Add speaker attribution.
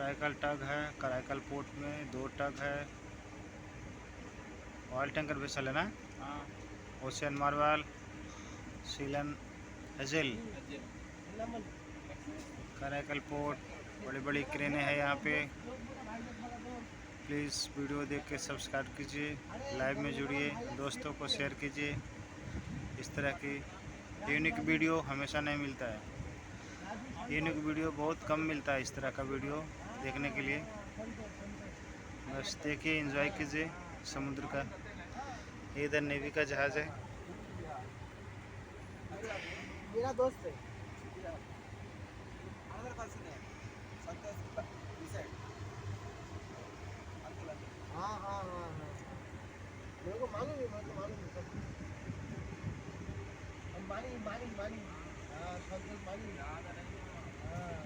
Speaker 1: कराईकल टग है, कराईकल पोर्ट में 2 टग है। ऑयल टैंकर वेसल है ना?
Speaker 2: हाँ।
Speaker 1: ओशियन मार्वल, सीलन हेजल, कराईकल पोर्ट, बड़ी बड़ी क्रेनें हैं यहाँ पे। प्लीज़ वीडियो देख के सब्सक्राइब कीजिए, लाइव में जुड़िए, दोस्तों को शेयर कीजिए। इस तरह की यूनिक वीडियो हमेशा नहीं मिलता है, यूनिक वीडियो बहुत कम मिलता है। इस तरह का वीडियो देखने के लिए बस देखिए, एंजॉय कीजिए समुद्र का। इधर नेवी का जहाज है।
Speaker 3: मेरा दोस्त है। हाँ हाँ हाँ हाँ, मेरे को मालूम है, मेरे को मालूम है सब। मानी मानी मानी, हाँ संतोष मानी। हाँ।